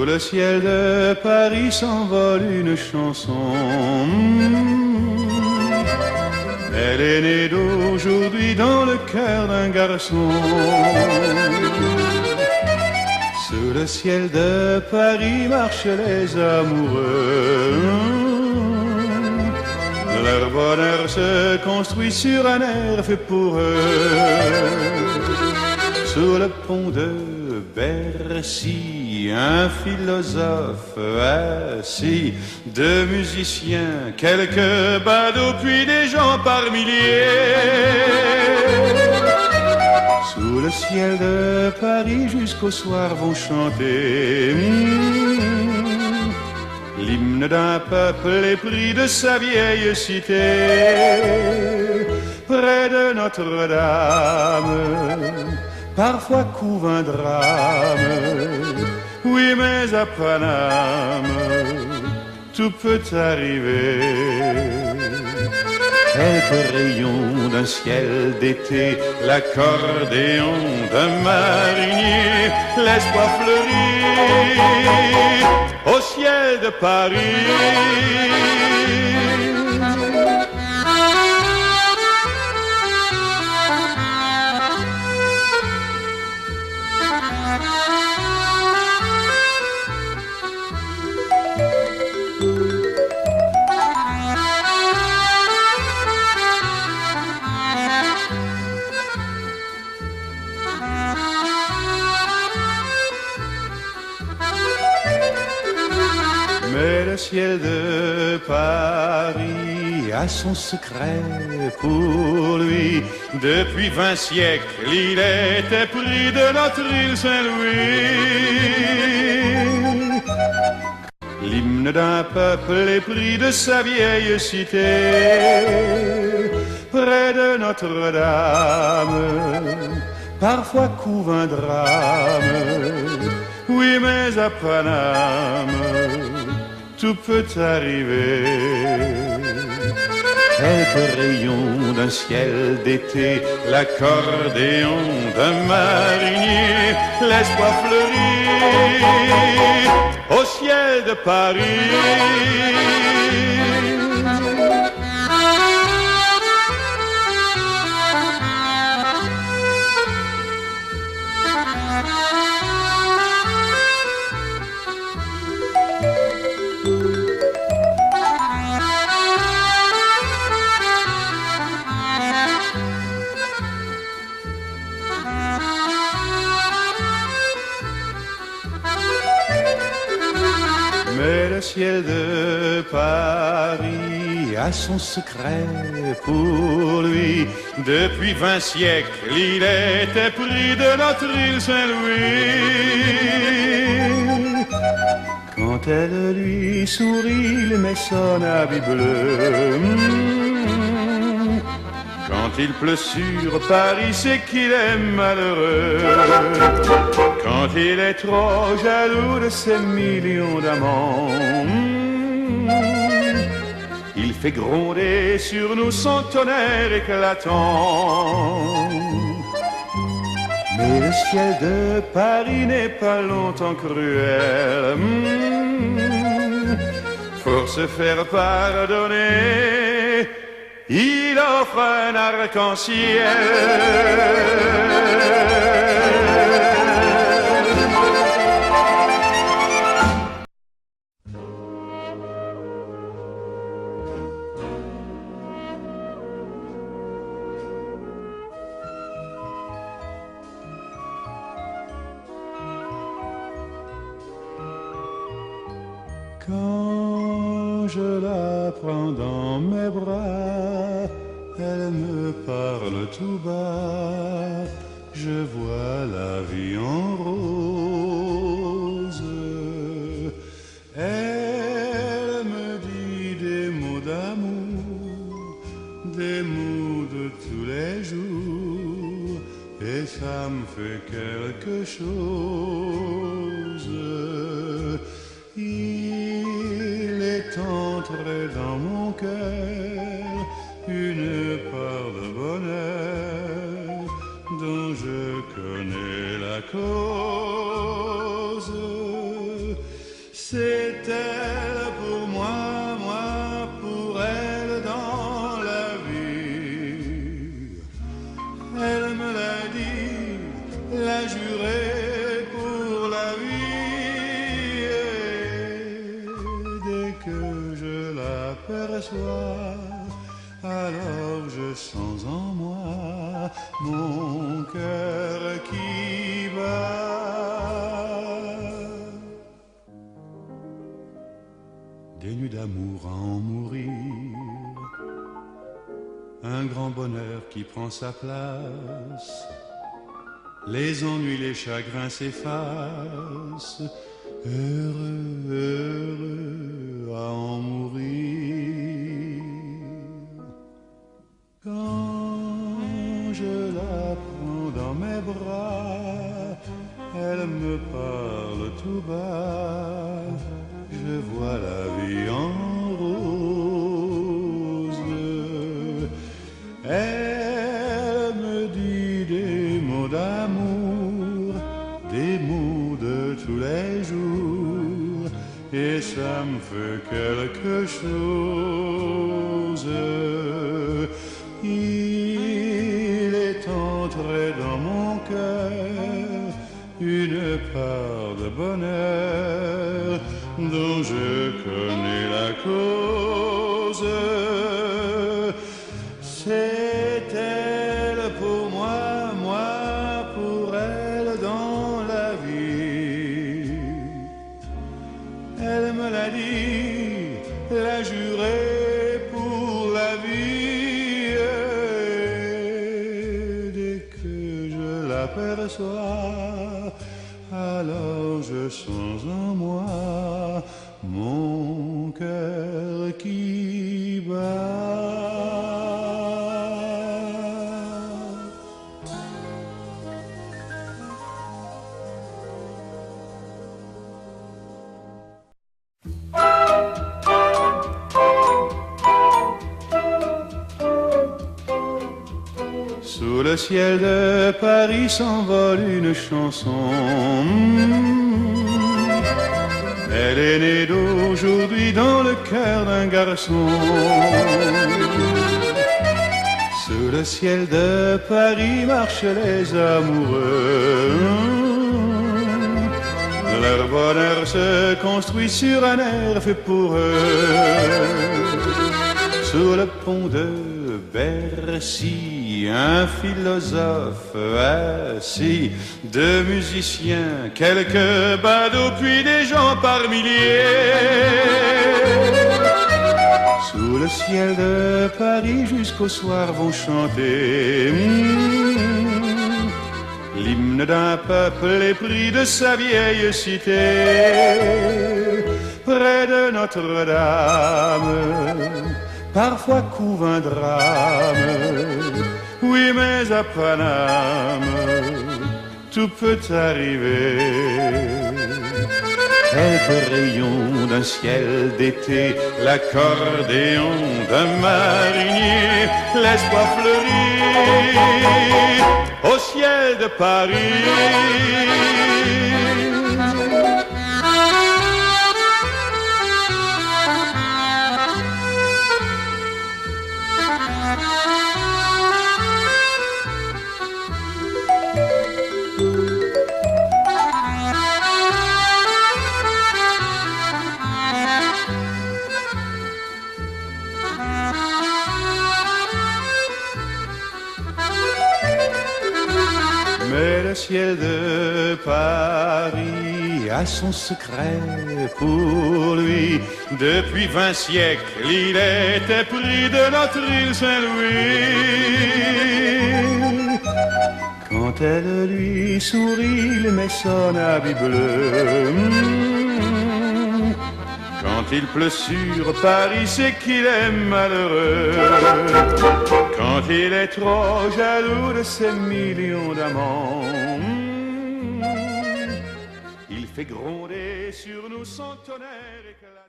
Sous le ciel de Paris s'envole une chanson. Elle est née d'aujourd'hui dans le cœur d'un garçon. Sous le ciel de Paris marchent les amoureux. Leur bonheur se construit sur un air fait pour eux. Sous le pont de Bercy, un philosophe assis, deux musiciens, quelques badauds, puis des gens par milliers. Sous le ciel de Paris jusqu'au soir vont chanter l'hymne d'un peuple épris de sa vieille cité. Près de Notre-Dame, parfois couve un drame. Oui, mais à Paname, tout peut arriver. Quelques rayons d'un ciel d'été, l'accordéon d'un marinier, l'espoir fleurit au ciel de Paris. Mais le ciel de Paris a son secret pour lui. Depuis 20 siècles, il était pris de notre île Saint-Louis. L'hymne d'un peuple épris de sa vieille cité. Près de Notre-Dame, parfois couve un drame. Oui, mais à Paname, tout peut arriver. Quelques rayons d'un ciel d'été, l'accordéon d'un marinier, l'espoir fleurit au ciel de Paris. Mais le ciel de Paris a son secret pour lui. Depuis 20 siècles, il était pris de notre île Saint-Louis. Quand elle lui sourit, il met son habit bleu. Quand il pleut sur Paris, c'est qu'il est malheureux. Quand il est trop jaloux de ses millions d'amants, il fait gronder sur nous son tonnerre éclatant. Mais le ciel de Paris n'est pas longtemps cruel. Pour se faire pardonner, il offre un arc-en-ciel. Quand je la prends dans mes bras, elle me parle tout bas, je vois la vie en rose. Elle me dit des mots d'amour, des mots de tous les jours, et ça me fait quelque chose. Il est entré dans mon cœur une part de bonheur dont je connais la cause. l'aperçois, alors je sens en moi mon cœur qui bat. Des nuits d'amour à en mourir, un grand bonheur qui prend sa place. Les ennuis, les chagrins s'effacent, heureux, heureux à en mourir. Quand je la prends dans mes bras, elle me parle tout bas, je vois la vie en rose. Elle me dit des mots d'amour, des mots de tous les jours, et ça me fait quelque chose. Il est entré dans mon cœur une part de bonheur dont je connais la cause. C'est elle pour moi, moi pour elle dans la vie. Elle me l'a dit, l'a juré pour la vie. Et dès que je l'aperçois, alors je sens en moi mon cœur qui bat. Sous le ciel de Paris s'envole une chanson. Elle est née d'aujourd'hui dans le cœur d'un garçon. Sous le ciel de Paris marchent les amoureux. Leur bonheur se construit sur un air fait pour eux. Sur le pont de Bercy, un philosophe assis, deux musiciens, quelques badauds, puis des gens par milliers. Sous le ciel de Paris jusqu'au soir vont chanter l'hymne d'un peuple épris de sa vieille cité. Près de Notre-Dame, parfois couve un drame. Oui, mais à Paname, tout peut arriver. Quelques rayons d'un ciel d'été, l'accordéon d'un marinier, l'espoir fleurit au ciel de Paris. Mais le ciel de Paris a son secret pour lui. Depuis 20 siècles, il était pris de notre île Saint-Louis. Quand elle lui sourit, il met son habit bleu. Quand il pleut sur Paris, c'est qu'il est malheureux. Quand il est trop jaloux de ses millions d'amants, il fait gronder sur nous son tonnerre éclatant.